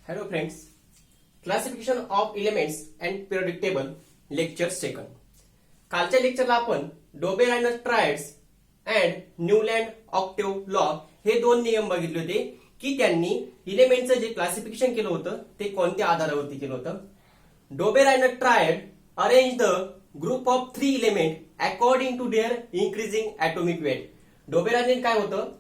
Hello friends, classification of elements and periodic table lecture second. कालच्या लेक्चरला आपण डोबेरायनस triads and न्यूलँड Octave law हे दोन नियम बघितले होते की त्यांनी इलेमेंटचं जे क्लासिफिकेशन केलं होतं ते कोणत्या आधारावरती केलं होतं. Dobereiner's triad arrange the group of 3 element according to their increasing atomic weight. डोबेरायनने काय होतं,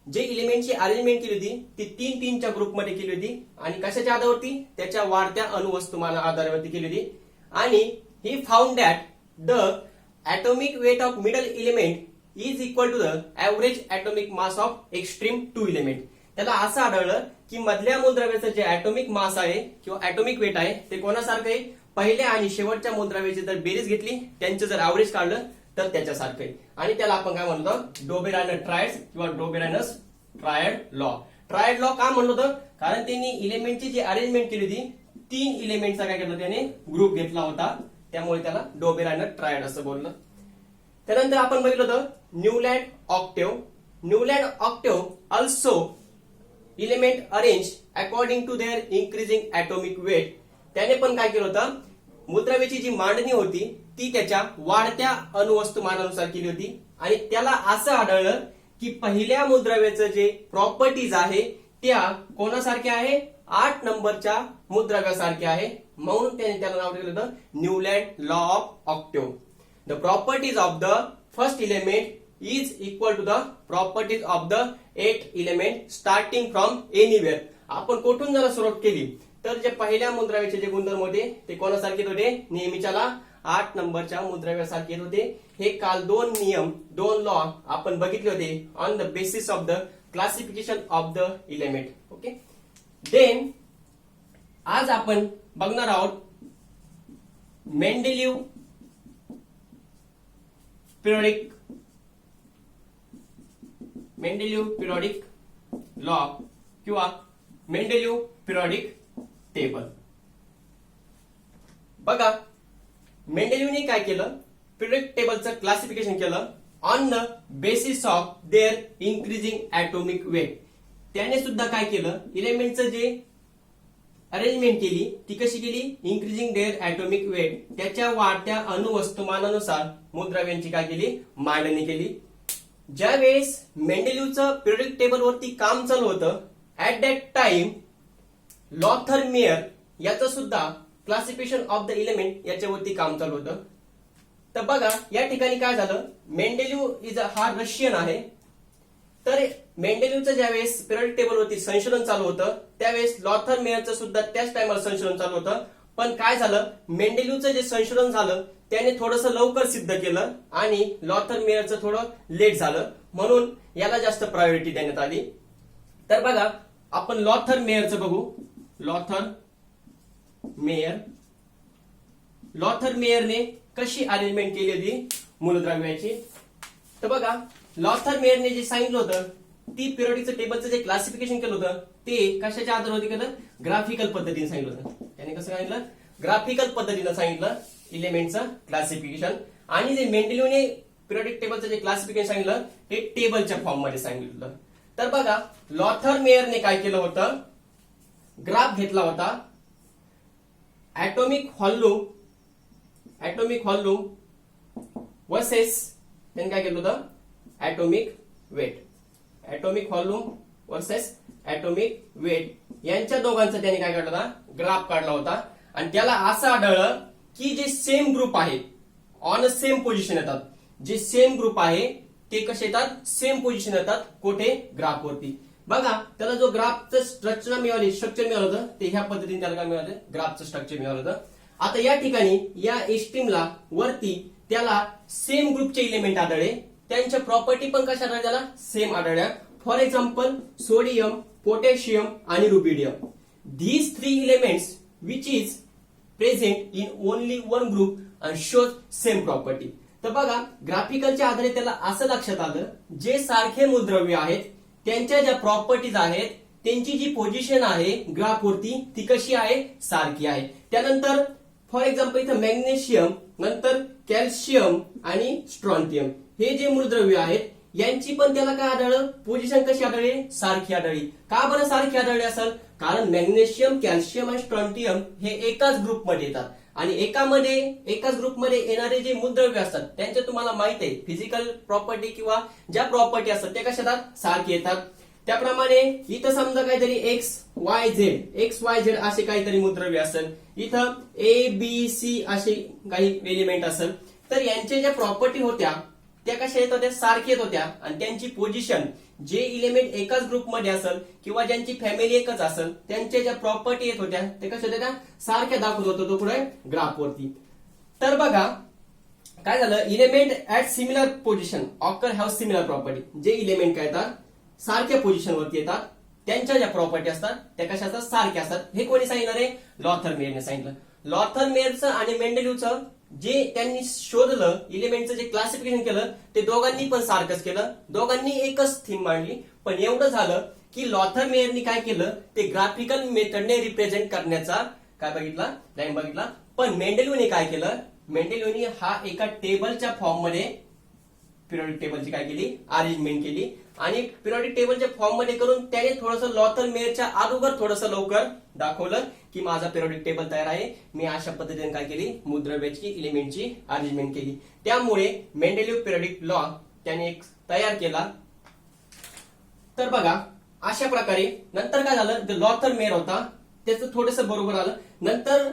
जे इलिमेंटची अरेंजमेंट केली होती ती 3-3च्या ग्रुपमध्ये केली होती आणि कशाच्या आधारावरती, त्याच्या वाढत्या अणुवस्तुमाना आधारावरती केली होती. आणि he found that the atomic weight of middle element is equal to the average atomic mass of extreme 2 element. त्याला असं आढळलं की मधल्या मूलद्रव्याचं जे ऍटॉमिक मास आहे किंवा ऍटॉमिक वेट आहे ते कोणासारखं आहे, पहिल्या आणि शेवटच्या मूलद्रव्याची जर बेरीज घेतली त्यांचं जर ऍव्हरेज काढलं तर त्याच्यासारखं आहे. आणि त्याला आपण काय म्हणतो, डोबेरायनस ट्रायड्स किंवा डोबेरायनस ट्रायड लॉ. ट्रायड लॉ का म्हणलं होतं, कारण त्यांनी इलेमेंटची जी अरेंजमेंट केली होती 3 इलेमेंटचा काय केलं, त्याने ग्रुप घेतला होता, त्यामुळे त्याला डोबेरायनस ट्रायड असं बोललं. त्यानंतर आपण बघितलं होतं Newland octave. Newland octave also element arrange according to their increasing atomic weight. त्याने पण काय केलं होतं, मूलद्रव्याची जी मांडणी होती ती त्याच्या वाढत्या अणुवस्तुमानानुसार केली होती. आणि त्याला असं आढळलं की पहिल्या मूलद्रव्याचं जे प्रॉपर्टीज आहे त्या कोणासारख्या आहे, 8 नंबरच्या मूलद्रव्यासारखे आहे, म्हणून त्याने त्याला नाव दिलं होतं Newland law of octave. The properties of the first element is equal to the properties of the 8 element starting from anywhere. आपण कुठून जर सुरुवात केली तर जे पहिल्या मूलद्रव्याचे जे गुणधर्म होते ते कोणासारखे होते, नेहमीच्याला 8 नंबरच्या मूलद्रव्यासारखे होते. हे काल 2 नियम 2 लॉ आपण बघितले होते on the basis of the classification of the element. Okay, then आज आपण बघणार आहोत मेंडेलिव्ह पिरियडिक लॉ किंवा मेंडेलिव्ह पिरियडिक टेबल. बघा, मेंडेलिव्हने काय केलं, पिरियडिक टेबलचं क्लासिफिकेशन केलं on the basis of their increasing atomic weight. त्याने सुद्धा काय केलं, इलेमेंटचं जे अरेंजमेंट केली ती कशी केली, इंक्रीजिंग देअर ऍटॉमिक वेट, त्याच्या वाढत्या अणुवस्तुमानानुसार मूलद्रव्यांची काय केली, मांडणी केली. ज्यावेळेस मेंडेलिव्हचं पिरियडिक टेबल वरती काम चालू होतं, at that time Lothar mayor याचं सुद्धा क्लासिफिकेशन ऑफ द इलेमेंट याच्यावरती काम चालू होतं. तर बघा या ठिकाणी काय झालं, मेंडेलिव्ह हा रशियन आहे. तर मेंडेलिव्हचं ज्यावेळेस पिरियडिक टेबलवरती संशोधन चालू होतं त्यावेळेस लॉथर मेयरचं सुद्धा त्याच टायमाला संशोधन चालू होतं. पण काय झालं, मेंडेलिव्हचं जे संशोधन झालं त्याने थोडंसं लवकर सिद्ध केलं आणि लॉथर मेयरचं थोडं लेट झालं, म्हणून याला जास्त प्रायोरिटी देण्यात आली. तर बघा आपण लॉथर मेयरचं बघू. लॉथर मेयरने कशी अरेंजमेंट केली होती मूलद्रव्याची. तर बघा लॉथर मेयरने जे सांगितलं होतं ती पिरियडिक टेबलचं जे क्लासिफिकेशन केलं होतं ते कशाच्या आधारावरती केलं, ग्राफिकल पद्धतीने सांगितलं होतं. त्याने कसं सांगितलं, ग्राफिकल पद्धतीने सांगितलं इलेमेंटचं क्लासिफिकेशन. आणि जे मेंडेलिव्हने पिरियडिक टेबलचं जे क्लासिफिकेशन सांगितलं ते टेबलच्या फॉर्म मध्ये सांगितलं. तर बघा लॉथर मेयरने काय केलं होतं, ग्राफ घेतला होता, ऍटॉमिक व्हॉल्यूम वर्सेस त्यांनी काय केलं होतं, atomic volume versus atomic weight यांच्या दोघांचा त्याने काय काढला होता, ग्राफ काढला होता. आणि त्याला असं आढळलं की जे सेम ग्रुप आहे ऑन अ सेम पोझिशन येतात, जे सेम ग्रुप आहे ते कसे येतात, सेम पोझिशन येतात, कुठे, ग्राफ वरती. बघा त्याला जो ग्राफचं स्ट्रक्चर मिळालं होतं ते ह्या पद्धतीने त्याला काय मिळालं, ग्राफचं स्ट्रक्चर मिळालं होतं. आता या ठिकाणी या एक्स्ट्रीमला वरती त्याला सेम ग्रुपचे इलेमेंट आढळले, त्यांच्या प्रॉपर्टी पण कशा आढळल्या, त्याला सेम आढळल्या. फॉर एक्झाम्पल सोडियम, पोटॅशियम आणि rubidium. धीज 3 elements which is present in only 1 group and shows same property. तर बघा ग्राफिकलच्या आधारे त्याला असं लक्षात आलं, जे सारखे मूलद्रव्य आहेत त्यांच्या ज्या प्रॉपर्टीज आहेत त्यांची जी पोझिशन आहे ग्राफ वरती ती कशी आहे, सारखी आहे. त्यानंतर फॉर एक्झाम्पल इथं मॅग्नेशियम, नंतर कॅल्शियम आणि स्ट्रॉन्थियम हे जे मूलद्रव्य आहेत यांची पण त्याला काय आढळलं, पोझिशन कशी आढळली, सारखी आढळली. का बरं सारखी आढळली असेल, कारण मॅग्नेशियम, कॅल्शियम आणि स्ट्रॉन्टियम हे एकाच ग्रुपमध्ये येतात आणि एकाच ग्रुपमध्ये येणारे जे मूलद्रव्य असतात त्यांचे तुम्हाला माहित आहे फिजिकल प्रॉपर्टी किंवा ज्या प्रॉपर्टी असतात त्या कशा येतात, सारखे येतात. त्याप्रमाणे इथं समजा काहीतरी एक्स वाय झेड असे काहीतरी मूलद्रव्य असेल, इथं ए बी सी असे काही एलिमेंट असेल, तर यांच्या ज्या प्रॉपर्टी होत्या त्या कशा येत होत्या, सारख्या येत होत्या आणि त्यांची पोझिशन जे इलेमेंट एकाच ग्रुपमध्ये असेल किंवा ज्यांची फॅमिली एकच असेल त्यांच्या ज्या प्रॉपर्टी येत होत्या ते कशा होत्या, सारख्या दाखवत होतो तो पुढे ग्राफ वरती. तर बघा काय झालं, element at similar position occur have similar property. जे इलेमेंट काय येतात सारख्या पोझिशन वरती येतात त्यांच्या ज्या प्रॉपर्टी असतात त्या कशा असतात, सारख्या असतात. हे कोणी सांगितलं रे, लॉथर मेयरने सांगितलं. लॉथर मेयरचं आणि मेंडेलिव्हचं जे त्यांनी शोधलं, इलेमेंटचं जे क्लासिफिकेशन केलं ते दोघांनी पण सारखंच केलं, दोघांनी एकच थीम मांडली. पण एवढं झालं की लॉथर मेयरनी काय केलं, ते ग्राफिकल मेथडने रिप्रेझेंट करण्याचा काय बघितला, लाईन बघितला. पण मेंडेलिव्हने काय केलं, मेंडेलिव्हने हा एका टेबलच्या फॉर्म मध्ये पिरियडिक टेबलची काय केली, अरेंजमेंट केली आणि पिरियडिक टेबलच्या फॉर्म मध्ये करून त्याने थोडंसं लॉथर मेयरच्या अगोदर थोडंसं लवकर दाखवलं की माझा पिरियडिक टेबल तयार आहे. मी अशा पद्धतीने काय केली, मूलद्रव्याची इलेमेंटची अरेंजमेंट केली. त्यामुळे मेंडेलिव्ह पिरियडिक लॉ त्याने एक तयार केला. तर बघा अशा प्रकारे नंतर काय झालं, जो लॉथर मेयर होता त्याचं थोडंसं बरोबर आलं. नंतर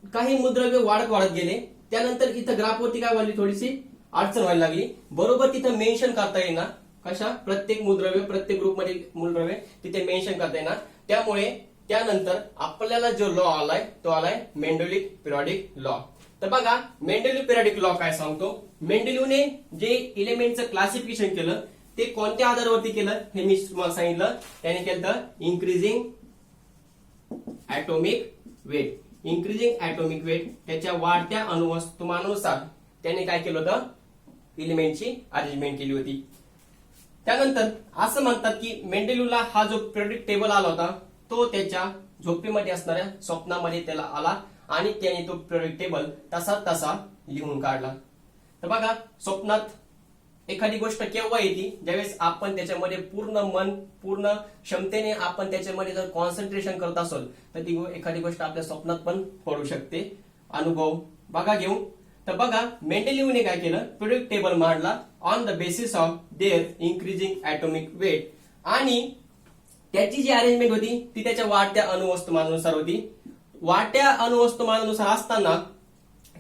काही मूलद्रव्य वाढत गेले. त्यानंतर इथं ग्राफवरती काय वाढली, थोडीशी अडचण व्हायला लागली. बरोबर तिथं मेन्शन करता येईना कशा, प्रत्येक मूलद्रव्य प्रत्येक ग्रुपमध्ये मूलद्रव्य तिथे मेन्शन करता येईना. त्यामुळे त्यानंतर आपल्याला जो लॉ आलाय तो आलाय मेंडेलिव्ह पिरियडिक लॉ. तर बघा मेंडेलिव्ह पिरियडिक लॉ काय सांगतो, मेंडेलिव्हने जे इलेमेंटचं क्लासिफिकेशन केलं ते कोणत्या आधारावरती केलं हे मी तुम्हाला सांगितलं. त्याने केलं increasing atomic weight. Increasing atomic weight त्याच्या वाढत्या अणुवस्तुमानानुसार त्याने काय केलं होतं, इलेमेंटची अरेंजमेंट केली होती. त्यानंतर असं म्हणतात की मेंडेलिव्हला हा जो पिरियडिक टेबल आला होता तो त्याच्या झोपेमध्ये असणाऱ्या स्वप्नामध्ये त्याला आला आणि त्याने तो पिरियडिक टेबल तसा लिहून काढला. तर बघा स्वप्नात एखादी गोष्ट केव्हा येते, ज्यावेळेस आपण त्याच्यामध्ये पूर्ण क्षमतेने आपण त्याच्यामध्ये जर कॉन्सन्ट्रेशन करत असेल तर ती एखादी गोष्ट आपल्या स्वप्नात पण पडू शकते. अनुभव बघा घेऊन. तर बघा मेंडेलिव्हने काय केलं, पिरियडिक टेबल मांडला on the basis of their increasing atomic weight आणि त्याची जी अरेंजमेंट होती ती त्याच्या वाढत्या अणुवस्तुमानानुसार होती. वाढत्या अणुवस्तुमानानुसार असताना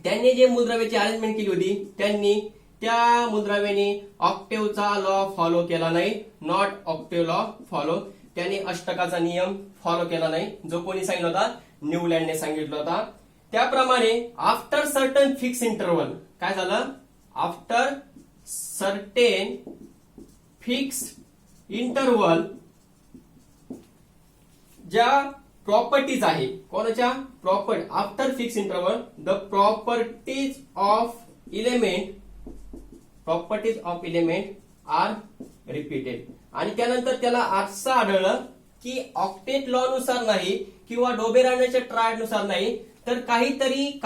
त्यांनी जे मूलद्रव्याची अरेंजमेंट केली होती त्यांनी त्या मूलद्रव्याने ऑक्टेव्हचा लॉ फॉलो केला नाही, नॉट ऑक्टेव्ह लॉ फॉलो. त्यांनी अष्टकाचा नियम फॉलो केला नाही, जो कोणी सांगितलं होता, न्यूलँडने सांगितलं होता. त्याप्रमाणे आफ्टर सर्टन फिक्स इंटरवल काय झालं, आफ्टर सर्टेन फिक्स इंटरवल ज्या प्रॉपर्टीज आहे, कोणाच्या property, after fix interval the properties of element are repeated. आणि त्यानंतर त्याला असं आढळलं की ऑक्टेट लॉ नुसार नाही किंवा डोबेरायनच्या ट्रायड नुसार नाही, तर काहीतरी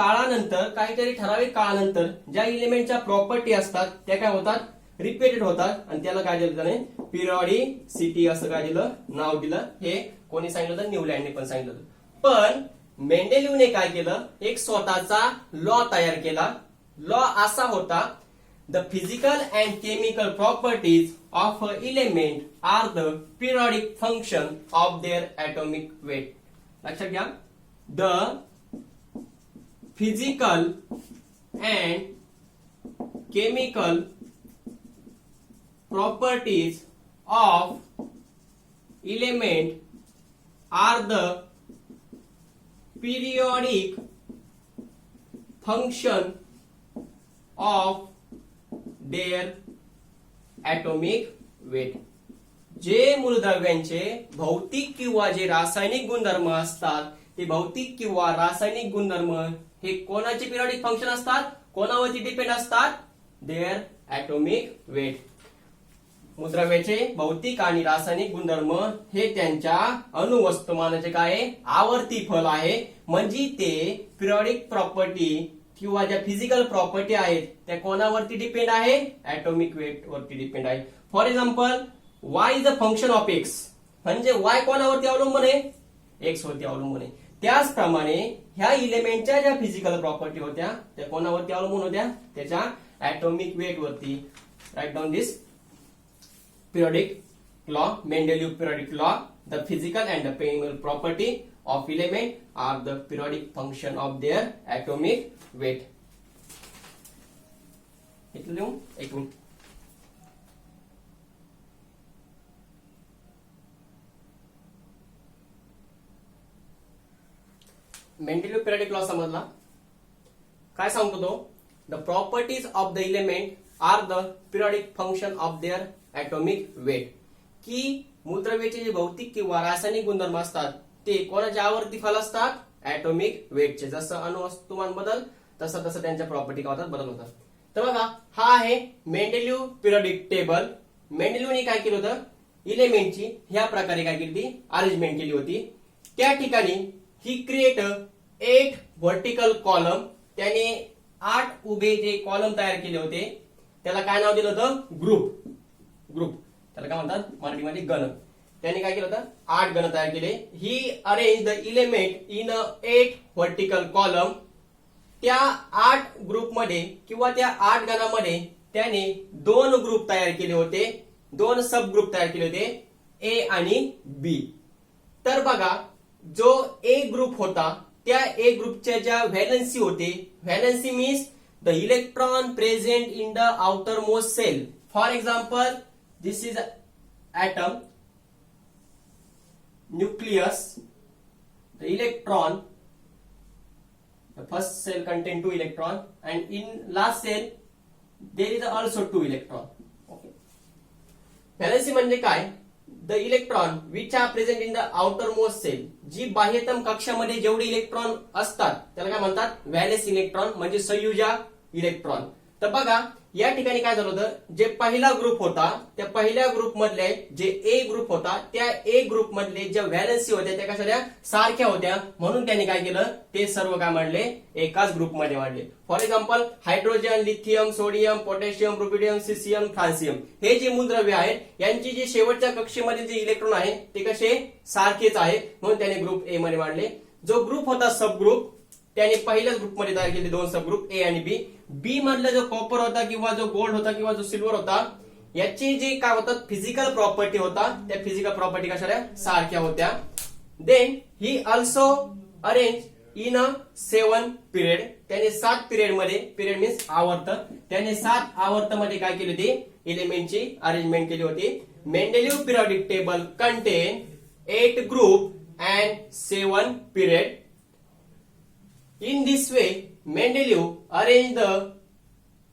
ठराविक काळानंतर ज्या इलेमेंटच्या प्रॉपर्टी असतात त्या काय होतात, रिपीटेड होतात आणि त्याला काय दिलं त्याने, पिरियॉडिसिटी असं काय दिलं, नाव दिलं. हे कोणी सांगितलं होतं, न्यूलँडने पण सांगितलं होतं. पण मेंडेलिव्हने काय केलं, एक स्वतःचा लॉ तयार केला. लॉ असा होता, the physical and chemical properties of a element are the periodic function of their atomic weight. लक्षात घ्या, the physical and chemical properties of element are the periodic function of their atomic weight. जे मूलद्रव्यांचे भौतिक किंवा जे रासायनिक गुणधर्म असतात ते भौतिक किंवा रासायनिक गुणधर्म हे कोणाचे पिरियडिक फंक्शन असतात, कोणावरती डिपेंड असतात, देअर ऍटॉमिक वेट. मूलद्रव्याचे भौतिक आणि रासायनिक गुणधर्म हे त्यांच्या अणुवस्तुमानाचे काय, आवर्ती फल आहे. म्हणजे ते पिरियडिक प्रॉपर्टी किंवा ज्या फिजिकल प्रॉपर्टी आहेत त्या कोणावरती डिपेंड आहे, ऍटॉमिक वेट वरती डिपेंड आहे. For example Y is a function of x, म्हणजे वाय कोणावरती अवलंबून आहे, एक्स वरती अवलंबून आहे. त्याचप्रमाणे ह्या इलेमेंटच्या ज्या फिजिकल प्रॉपर्टी होत्या त्या कोणावरती अवलंबून होत्या, त्याच्या ऍटॉमिक वेट वरती. Right down this periodic law, Mendeleev periodic law. The physical and the chemical property of element are the periodic function of their atomic weight. इथलं लिहू एक मिनिट. मेंडेलिव्ह पिरियडिक लॉ समजला. काय सांगतो तो? The properties of the element are the periodic function of their atomic weight. की मूलद्रव्याचे जे भौतिक किंवा रासायनिक गुणधर्म असतात ते कोणाच्या आवर्तीफल असतात? ऍटॉमिक वेटचे. जसं अणुवस्तुमान बदल तसं तसं त्यांच्या प्रॉपर्टी काय होतात? बदल होतात. तर बघा हा आहे मेंडेलिव्ह पिरियडिक टेबल. मेंडेलिव्हने काय केलं होतं? इलेमेंटची ह्या प्रकारे काय केली होती? अरेंजमेंट केली होती. त्या ठिकाणी ही क्रिएट 8 व्हर्टिकल कॉलम. त्याने 8 उभे जे कॉलम तयार केले होते त्याला काय नाव दिलं होतं? ग्रुप. त्याला काय म्हणतात मराठीमध्ये? गण. त्यांनी काय केलं होतं? 8 गण तयार केले. He arrange the element in 8 vertical column. त्या 8 ग्रुपमध्ये किंवा त्या 8 गणामध्ये त्याने 2 ग्रुप तयार केले होते, 2 सब ग्रुप तयार केले होते, ए आणि बी. तर बघा जो ए ग्रुप होता त्या ए ग्रुपच्या ज्या व्हॅलन्सी होते, valency means the electron present in the outer most shell. For example this is atom, nucleus, the electron, the first cell contain 2 electron and in last cell there is also 2 electron. Okay. Valency म्हणजे काय? The electron which are present in the outer most shell. जी बाह्यतम कक्षामध्ये जेवढे electron असतात त्याला काय म्हणतात? व्हॅलेन्स इलेक्ट्रॉन म्हणजे संयुजा इलेक्ट्रॉन. तर बघा या ठिकाणी काय झालं होतं? जे पहिला ग्रुप होता त्या पहिल्या ग्रुप मधले जे ए ग्रुप होता त्या ए ग्रुप मधले ज्या व्हॅलन्सी होत्या त्या कशा सारख्या होत्या, म्हणून त्यांनी काय केलं? ते सर्व काय मांडले? एकाच ग्रुपमध्ये मांडले. For example hydrogen, lithium, sodium, potassium, rubidium, caesium, francium हे जे मूलद्रव्य आहेत यांची जे शेवटच्या कक्षेमध्ये जे इलेक्ट्रॉन आहे ते कसे सारखेच आहे, म्हणून त्याने ग्रुप ए मध्ये मांडले. जो ग्रुप होता सब ग्रुप त्याने पहिल्याच ग्रुपमध्ये तयार केले 2 सब ग्रुप ए आणि बी. बी मधला जो कॉपर होता किंवा जो गोल्ड होता किंवा जो सिल्वर होता याची जे काय होतात फिजिकल प्रॉपर्टी होता त्या फिजिकल प्रॉपर्टी कशा सारख्या होत्या. Then he also arrange in a 7 period. त्याने 7 पिरियड मध्ये, पिरियड मीन्स आवर्त, त्याने 7 आवर्त मध्ये काय केली होती? एलिमेंटची अरेंजमेंट केली होती. Mendeleev periodic table contain 8 group and 7 period. In this way, Mendeleev arranged the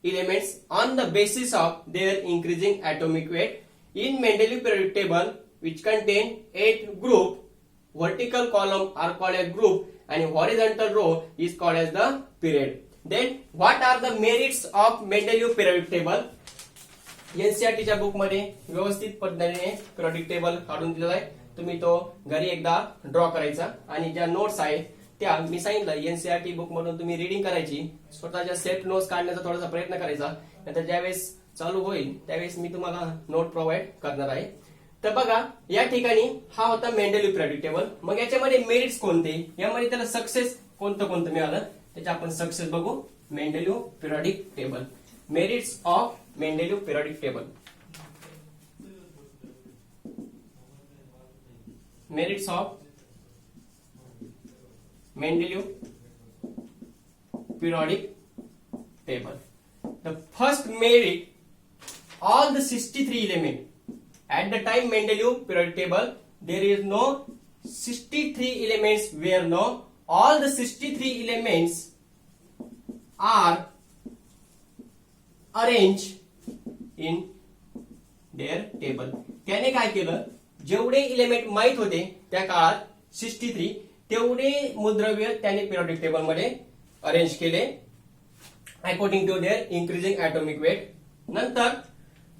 elements on the basis of their increasing atomic weight. In Mendeleev periodic table, which contain 8 group, vertical column are called as group and horizontal row is called as the period. Then, what are the merits of Mendeleev periodic table? NCERT च्या book मध्ये व्यवस्थित पद्धतीने periodic table काढून दिलेला आहे. तुम्ही तो घरी एकदा ड्रॉ करायचा आणि ज्या नोट्स आहेत त्या मी सांगितलं एनसीईआरटी बुक मधून तुम्ही रीडिंग करायची, स्वतःच्या सेल्फ नोट्स काढण्याचा थोडासा प्रयत्न करायचा. नंतर ज्यावेळेस चालू होईल त्यावेळेस मी तुम्हाला नोट प्रोव्हाइड करणार आहे. तर बघा या ठिकाणी हा होता मेंडेलिव्ह पिरियडिक टेबल. मग याच्यामध्ये मेरिट्स कोणते, यामध्ये त्याला सक्सेस कोणतं मिळालं त्याचे आपण सक्सेस बघू. Mendeleev periodic table, merits of Mendeleev periodic table. Merits of Mendeleev periodic table. The first merit, all the 63 elements. At the time Mendeleev periodic table, there is no 63 elements where no, all the 63 elements are arranged in their table. त्याने काय केलं? जेवढे element माहित होते त्या काळात 63 तेवढे मूलद्रव्य त्याने पिरियडिक टेबल मध्ये अरेंज केले according to their increasing atomic weight. नंतर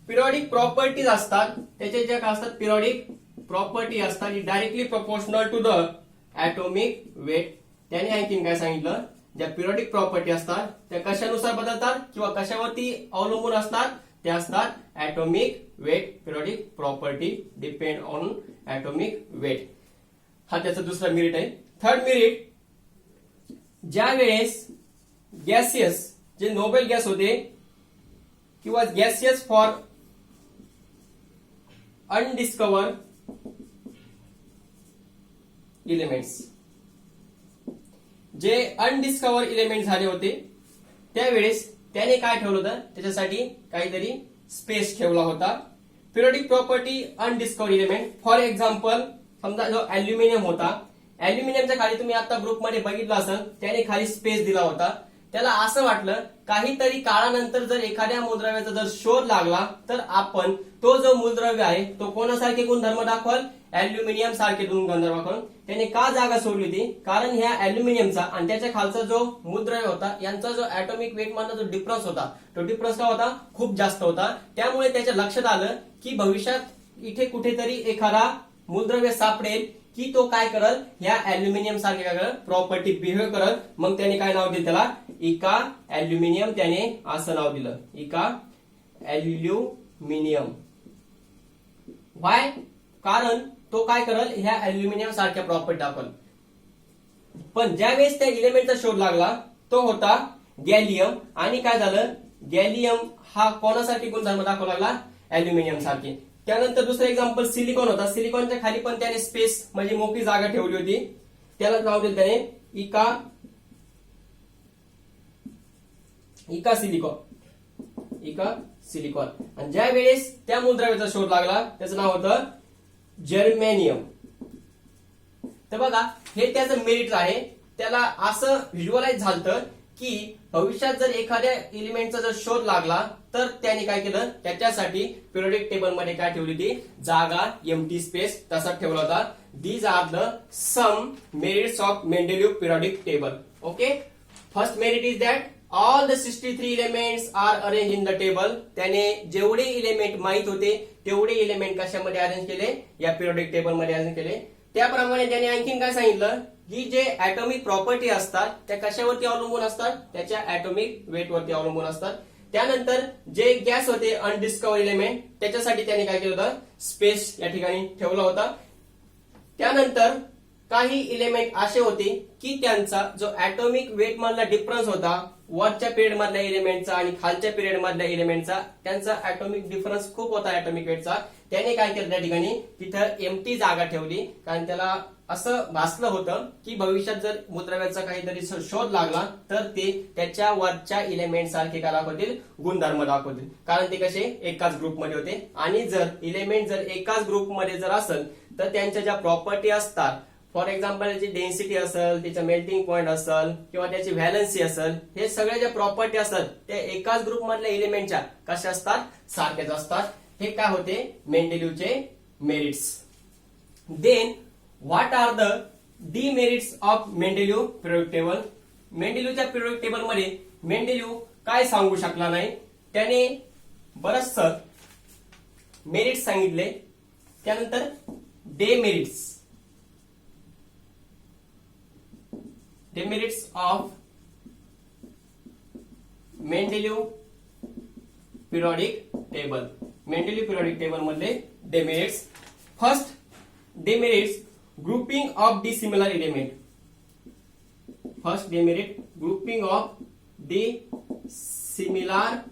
पिरियडिक प्रॉपर्टीज असतात, त्याचे ज्या काय असतात पिरियडिक प्रॉपर्टी असतात directly proportional to the atomic weight. त्याने आणखीन काय सांगितलं? ज्या पिरियडिक प्रॉपर्टी असतात त्या कशानुसार बदलतात किंवा कशावरती अवलंबून असतात? त्या असतात atomic weight. Periodic property depend on atomic weight. हा त्याचा दुसरा मेरिट आहे. थर्ड मेरिट, ज्या वेळेस गॅसियस जे नोबेल गॅस होते किंवा गॅसियस फॉर अनडिस्कवर इलेमेंट्स, जे अनडिस्कवर इलेमेंट झाले होते त्यावेळेस त्याने काय ठेवलं होतं, त्याच्यासाठी काहीतरी स्पेस ठेवला होता. Periodic property undiscover element, for example समजा जो अल्युमिनियम होता, अल्युमिनियमच्या खाली तुम्ही आता ग्रुपमध्ये बघितलं असेल, त्याने खाली स्पेस दिला होता. त्याला असं वाटलं काहीतरी काळानंतर जर एखाद्या मूलद्रव्याचा जर शोध लागला तर आपण तो जो मूलद्रव्य आहे तो कोणासारखे गुणधर्म दाखवाल, अल्युमिनियम सारखे गुणधर्म दाखवाल. त्याने का जागा सोडली होती, कारण ह्या अल्युमिनियमचा आणि त्याच्या खालचा जो मूलद्रव्य होता यांचा जो ऍटॉमिक वेट मधला जो डिफरन्स होता तो डिफरन्स काय होता, खूप जास्त होता. त्यामुळे त्याच्या लक्षात आलं की भविष्यात इथे कुठेतरी एखादा मूलद्रव्य सापडेल की तो काय करल, ह्या अल्युमिनियम सारखे काय करल, प्रॉपर्टी बिहेव करल. मग त्याने काय नाव दिलं त्याला, इका अल्युमिनियम. त्याने असं नाव दिलं, इका अल्युमिनियम. वाय, कारण तो काय करल, ह्या अल्युमिनियम सारख्या प्रॉपर्टी दाखवल. पण ज्यावेळेस त्या इलेमेंटचा शोध लागला तो होता गॅलियम, आणि काय झालं, गॅलियम हा कोणासारखे गुणधर्म दाखवू लागला, अल्युमिनियम सारखे. त्यानंतर दुसरं एक्झाम्पल सिलिकॉन होता, सिलिकॉनच्या खाली पण त्याने स्पेस म्हणजे मोकळी जागा ठेवली होती, त्याला नाव दिलं त्याने इका सिलिकॉन. आणि ज्या वेळेस त्या मूलद्रव्याचा शोध लागला त्याचं नाव होतं जर्मेनियम. तर बघा हे त्याचं मेरिट आहे. त्याला असं व्हिज्युअलाइज झालं की भविष्यात जर एखाद्या एलिमेंटचा जर शोध लागला तर त्याने काय केलं, त्याच्यासाठी पिरियोडिक टेबल मध्ये काय ठेवली होती, जागा, एम्प्टी स्पेस तसा ठेवला होता. These are the some merits of Mendeleev periodic table. Okay, first merit is that all the 63 elements are arrange in the table. त्याने जेवढे इलेमेंट माहित होते तेवढे इलेमेंट कशामध्ये अरेंज केले, या पिरियोडिक टेबल मध्ये अरेंज केले. त्याप्रमाणे त्याने आणखीन काय सांगितलं की जे ऍटॉमिक प्रॉपर्टी असतात त्या कशावरती अवलंबून असतात, त्याच्या ऍटॉमिक वेट वरती अवलंबून असतात. त्यानंतर जे गॅस होते अनडिस्कवर एलिमेंट त्याच्यासाठी त्याने काय केलं होतं, स्पेस या ठिकाणी ठेवला होता. त्यानंतर काही इलेमेंट असे होते की त्यांचा जो ऍटॉमिक वेट मधला डिफरन्स होता, वरच्या पिरियड मधल्या एलिमेंटचा आणि खालच्या पिरियड मधल्या एलिमेंटचा, त्यांचा ऍटॉमिक डिफरन्स खूप होता ऍटॉमिक वेटचा. त्याने काय केलं, त्या ठिकाणी तिथं एम्प्टी जागा ठेवली, कारण त्याला असं भासलं होतं की भविष्यात जर मूलद्रव्याचा काहीतरी शोध लागला तर ते त्याच्या वरच्या इलेमेंट सारखे काय दाखवतील, गुणधर्म दाखवतील. कारण ते कसे एकाच ग्रुपमध्ये होते, आणि जर इलेमेंट जर एकाच ग्रुपमध्ये जर असेल तर त्यांच्या ज्या प्रॉपर्टी असतात, फॉर एक्झाम्पल त्याची डेन्सिटी असेल, त्याचा मेल्टिंग पॉइंट असेल किंवा त्याची व्हॅलन्सी असेल, हे सगळ्या ज्या प्रॉपर्टी असतात त्या एकाच ग्रुप मधल्या इलेमेंटच्या कशा असतात, सारख्याच असतात. हे काय होते मेंडेलिव्हचे merits. Then what are the demerits of Mendeleev periodic table. मेंडेलिव्हच्या पिरियोडिक टेबल मध्ये मेंडेलिव्ह काय सांगू शकला नाही, त्याने बरचस मेरिट्स सांगितले. त्यानंतर demerits of Mendeleev periodic table. Mendeleev periodic table मधले demerits. First demerits, grouping of dissimilar element. First demerit, grouping of dissimilar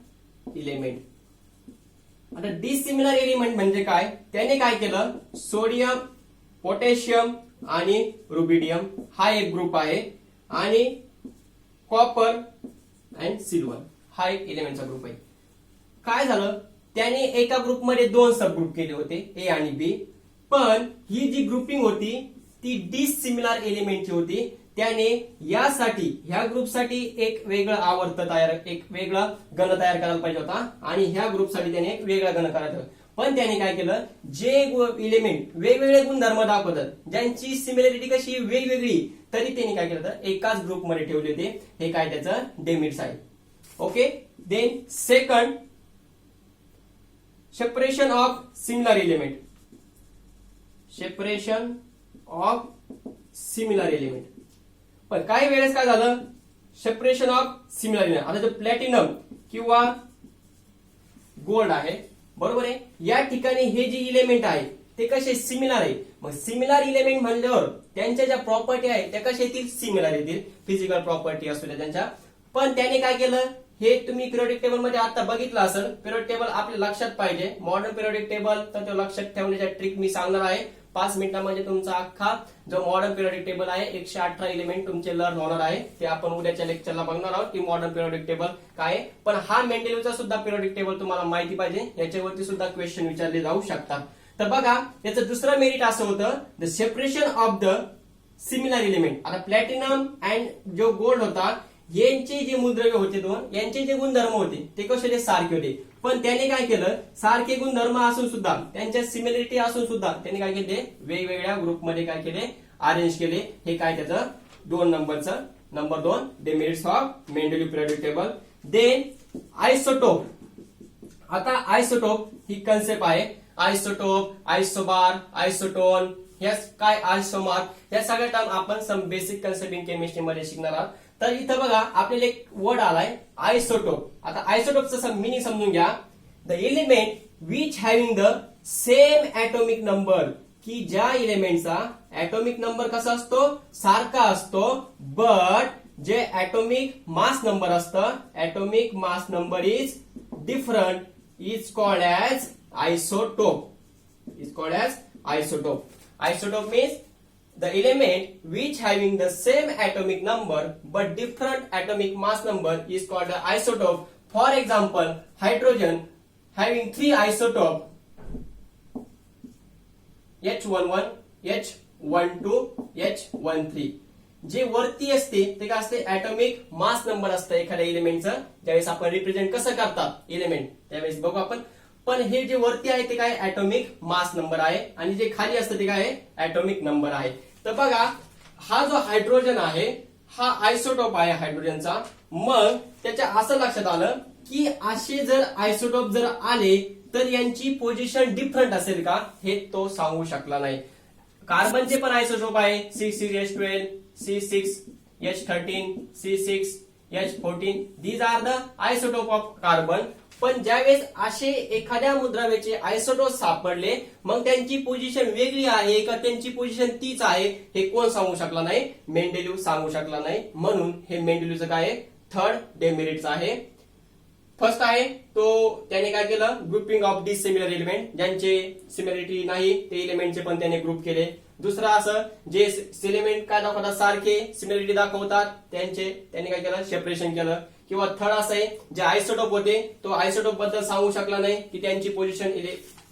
element. आता डिसिमिलर एलिमेंट म्हणजे काय, त्याने काय केलं, सोडियम, पोटॅशियम आणि रुबिडियम हा एक ग्रुप आहे, आणि कॉपर अँड सिल्वर हा एक एलिमेंटचा ग्रुप आहे. काय झालं, त्याने एका ग्रुपमध्ये दोन सब ग्रुप केले होते, ए आणि बी. पण ही जी ग्रुपिंग होती ती डिसिमिलर एलिमेंटची होती. त्याने यासाठी ह्या ग्रुपसाठी एक वेगळं आवर्त तयार, एक वेगळा गण तयार करायला पाहिजे होता, आणि ह्या ग्रुपसाठी त्याने एक वेगळा गण करायचा होता. पण त्याने काय केलं, जे इलेमेंट वेगवेगळे गुणधर्म दाखवतात, ज्यांची सिमिलरिटी कशी वेगवेगळी, तरी त्यांनी काय केलं तर एकाच ग्रुपमध्ये ठेवले होते. हे काय त्याचं डेमिट्स आहे. Okay, then second, separation of similar element. Separation of similar element. पण काही वेळेस काय झालं, सेपरेशन ऑफ सिमिलर एलिमेंट, आता जो प्लॅटिनम किंवा गोल्ड आहे, बरोबर आहे, या ठिकाणी हे जे इलेमेंट आहे ते कसे सिमिलर आहे. मग सिमिलर इलेमेंट म्हणल्यावर त्यांच्या ज्या प्रॉपर्टी आहेत त्या कशा येतील, सिमिलर येतील. फिजिकल प्रॉपर्टी असू द्या त्यांच्या. पण त्याने काय केलं, हे तुम्ही पिरियोडिक टेबल मध्ये आता बघितलं असेल. पिरियोडिक टेबल आपल्या लक्षात पाहिजे. मॉडर्न पिरियोडिक टेबल तर तो लक्षात ठेवण्याच्या ट्रिक मी सांगणार आहे. 5 मिनिटांमध्ये तुमचा अख्खा जो मॉडर्न पिरियोडिक टेबल आहे 118 एलिमेंट तुमचे लर्न होणार आहे. ते आपण उद्याच्या लेक्चरला बघणार आहोत की मॉडर्न पिरियोडिक टेबल काय आहे. पण हा मेंडेलिव्हचा सुद्धा पिरियोडिक टेबल तुम्हाला माहिती पाहिजे. याच्यावरती सुद्धा क्वेश्चन विचारले जाऊ शकतात. तर बघा याचं दुसरं मेरिट असं होतं, the separation of the similar element. आता प्लॅटिनम अँड जो गोल्ड होता यांचे जे मूलद्रव्य होते दोन, यांचे जे गुणधर्म होते ते कसे सारखे होते. पण त्याने काय केलं, सारखे गुणधर्म असून सुद्धा त्यांच्या सिमिलरिटी असून सुद्धा त्यांनी काय केले, वेगवेगळ्या ग्रुपमध्ये काय केले, अरेंज केले. हे काय त्याचं 2 नंबरचं. Number 2 demerits of Mendeleev periodic table. Then isotope. आता आयसोटोप ही कन्सेप्ट आहे. आयसोटोप, आयसोबार, आयसोटोन, या काय आयसोमार, या सगळ्या टर्म आपण some basic concept in chemistry मध्ये शिकणार आहोत. तर इथं बघा आपल्याला एक वर्ड आलाय आयसोटोप. आता आयसोटोपचं मिनिंग समजून घ्या. The element which having the same atomic number, की ज्या एलिमेंटचा ऍटॉमिक नंबर कसा असतो, सारखा असतो, बट जे ऍटॉमिक मास नंबर असतं, atomic mass number is different, is called as isotope. Is called as isotope. Isotope means the element which having the same atomic number but different atomic mass number is called the isotope. For example, hydrogen having 3 isotope H11, H12, H13. जे वरती असते ते काय असते, atomic mass number असतं एखाद्या एलिमेंटचं. ज्यावेळेस आपण रिप्रेझेंट कसं करतात एलिमेंट त्यावेळेस बघू आपण. पण हे जे वरती आहे ते काय, ऍटॉमिक मास नंबर आहे, आणि जे खाली असतं ते काय, ऍटॉमिक नंबर आहे. तर बघा हा जो हायड्रोजन आहे हा आयसोटोप आहे हायड्रोजनचा. मग त्याच्या असं लक्षात आलं की असे जर आयसोटोप जर आले तर यांची पोझिशन डिफरंट असेल का, हे तो सांगू शकला नाही. कार्बनचे पण आयसोटोप आहे C6H12, C6H13, C6H14. These are the isotope of carbon. पण ज्यावेळेस असे एखाद्या मूलद्रव्याचे आयसोटोप सापडले मग त्यांची पोझिशन वेगळी आहे का त्यांची पोझिशन तीच आहे हे कोण सांगू शकला नाही, मेंडेलिव्ह सांगू शकला नाही. म्हणून हे मेंडेलिव्हचं काय आहे, 3rd डेमेरिट्स आहे. फर्स्ट आहे तो त्याने काय केलं, ग्रुपिंग ऑफ डिसिमिलर एलिमेंट, ज्यांचे सिमिलरिटी नाही ते एलिमेंटचे पण त्याने ग्रुप केले. दुसरं असं जे एलिमेंट काय दाखवतात सारखे सिमिलरिटी दाखवतात त्यांनी काय केलं, सेपरेशन केलं. किंवा थर्ड असं आहे जे आयसोटोप होते तो आयसोटोप बद्दल सांगू शकला नाही की त्यांची पोझिशन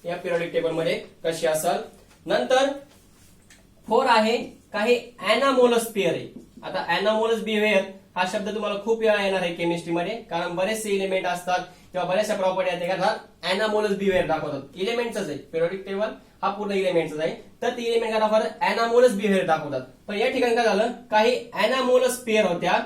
या पिरियोडिक टेबल मध्ये कशी असेल. नंतर 4 आहे काही अॅनामोलस पेअर आहे. आता अॅनामोलस बिहेवियर हा शब्द तुम्हाला खूप वेळा येणार आहे केमिस्ट्रीमध्ये, कारण बरेचसे एलिमेंट असतात किंवा बऱ्याचशा प्रॉपर्टी आहेत का अॅनामोलस बिहेवियर दाखवतात. इलेमेंटच आहे पिरियोडिक टेबल हा पूर्ण इलेमेंटच आहे, तर ती इलेमेंट काय दाखवतात, अॅनामोलस बिहेवियर दाखवतात. पण या ठिकाणी काय झालं, काही अॅनामोलस पेअर होत्या.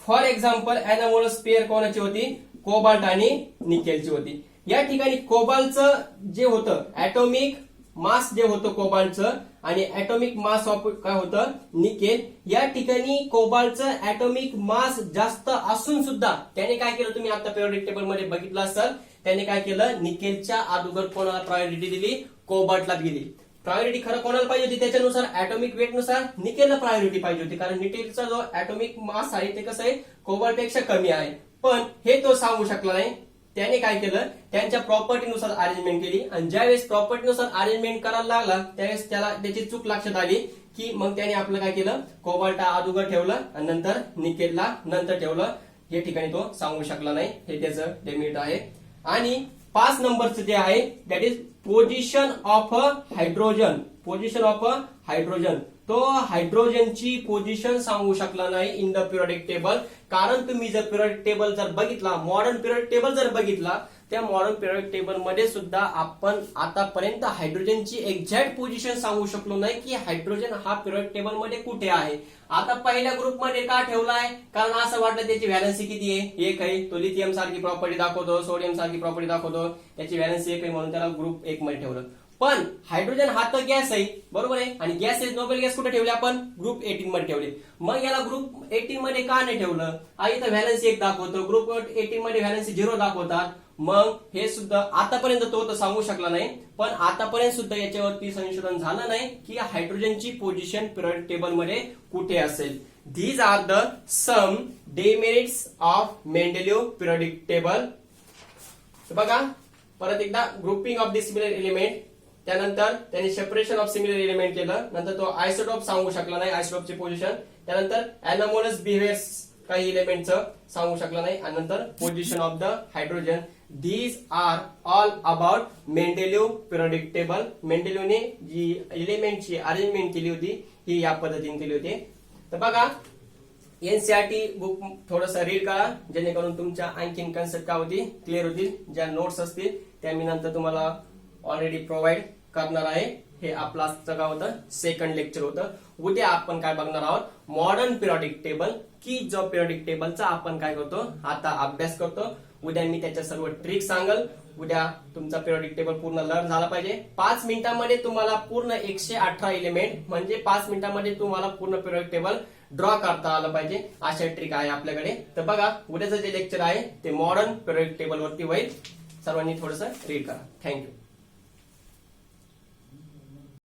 फॉर एक्झाम्पल अॅनामोलस पेअर कोणाची होती, कोबाल्ट आणि निकेलची होती. या ठिकाणी कोबाल्टचं जे होतं ऍटॉमिक मास जे होतं कोबाल्टचं आणि ऍटॉमिक मास ऑफ काय होतं निकेल, या ठिकाणी कोबाल्टचं ऍटॉमिक मास जास्त असून सुद्धा त्याने काय केलं, तुम्ही आता पिरियोडिक टेबल मध्ये बघितलं असाल, त्याने काय केलं, निकेलच्या अगोदर कोणाला प्रायोरिटी दिली, कोबाल्टला दिली. प्रायोरिटी खरं कोणाला पाहिजे होती, त्याच्यानुसार ऍटॉमिक वेट नुसार निकेलला प्रायोरिटी पाहिजे होती, कारण निकेलचा जो ऍटॉमिक मास आहे ते कसं आहे कोबाल्ट पेक्षा कमी आहे. पण हे तो सांगू शकला नाही. त्याने काय केलं, त्यांच्या प्रॉपर्टीनुसार अरेंजमेंट केली, आणि ज्यावेळेस प्रॉपर्टीनुसार अरेंजमेंट करायला लागला त्यावेळेस त्याला त्याची चूक लक्षात आली की मग त्याने आपलं काय केलं, कोबाल्ट अगोदर ठेवलं आणि नंतर निकेलला नंतर ठेवलं. या ठिकाणी तो सांगू शकला नाही, हे त्याचं डेमेरिट आहे. आणि 5 नंबरचं जे आहे that is position of a hydrogen. Position of a hydrogen, तो हायड्रोजनची पोझिशन सांगू शकला नाही इन द पिरियोडिक टेबल. कारण तुम्ही जर पिरियोडिक टेबल जर बघितला, मॉडर्न पिरियोडिक टेबल जर बघितला, त्या मॉडर्न पिरियोडिक टेबल मध्ये सुद्धा आपण आतापर्यंत हायड्रोजनची एक्झॅक्ट पोझिशन सांगू शकलो नाही की हायड्रोजन हा पिरियोडिक टेबल मध्ये कुठे आहे. आता पहिल्या ग्रुपमध्ये का ठेवलाय, कारण असं वाटलं त्याची व्हॅलन्सी किती आहे, 1 आहे. तो लिथियम सारखी प्रॉपर्टी दाखवतो, सोडियम सारखी प्रॉपर्टी दाखवतो, त्याची व्हॅलन्सी 1 आहे म्हणून त्याला ग्रुप 1 मध्ये ठेवलं. पण हायड्रोजन हा तर गॅस आहे, बरोबर आहे, आणि गॅस नोबेल गॅस कुठे ठेवले आपण? ग्रुप 18 मध्ये ठेवले. मग याला ग्रुप 18 मध्ये का नाही ठेवलं? इथं व्हॅलन्सी 1 दाखवतो, ग्रुप 18 मध्ये व्हॅलन्सी 0 दाखवतात. मग हे सुद्धा आतापर्यंत तो तर सांगू शकला नाही, पण आतापर्यंत सुद्धा याच्यावरती संशोधन झालं नाही की हायड्रोजनची पोझिशन पिरियडिक टेबल मध्ये कुठे असेल. These are the some demerits of Mendeleev periodic table. बघा परत एकदा grouping of the similar element, त्यानंतर त्यांनी सेपरेशन ऑफ सिमिलर एलिमेंट केलं, नंतर तो आयसोटॉप सांगू शकला नाही, आयसोटॉपची पोझिशन, त्यानंतर अॅनोमोलस बिहेवियर्स काही एलिमेंटचं सांगू शकला नाही, आणि नंतर position of the hydrogen. These are all about Mendeleev periodic table. मेंडेलिव्हने जी एलिमेंटची अरेंजमेंट केली होती ही या पद्धतीने केली होती. तर बघा एनसीईआरटी बुक थोडस रीड करा, जेणेकरून तुमच्या आणखीन कन्सेप्ट काय होती क्लिअर होतील. ज्या नोट्स असतील त्या मी नंतर तुम्हाला ऑलरेडी प्रोव्हाइड करणार आहे. हे आपलं आजचं काय होतं, सेकंड लेक्चर होतं. उद्या आपण काय बघणार आहोत, मॉडर्न पिरियडिक टेबल, की जो पिरियडिक टेबलचा आपण काय करतो आता अभ्यास करतो. उद्या मी त्याच्या सर्व ट्रिक सांगल. उद्या तुमचा पिरियडिक टेबल पूर्ण लर्न झाला पाहिजे. 5 मिनिटांमध्ये तुम्हाला पूर्ण 118 एलिमेंट म्हणजे 5 मिनिटांमध्ये तुम्हाला पूर्ण पिरियडिक टेबल ड्रॉ करता आलं पाहिजे. अशा ट्रिक आहे आपल्याकडे. तर बघा उद्याचं जे लेक्चर आहे ते मॉडर्न पिरियडिक टेबल वरती होईल. सर्वांनी थोडंसं रीड करा. थँक्यू.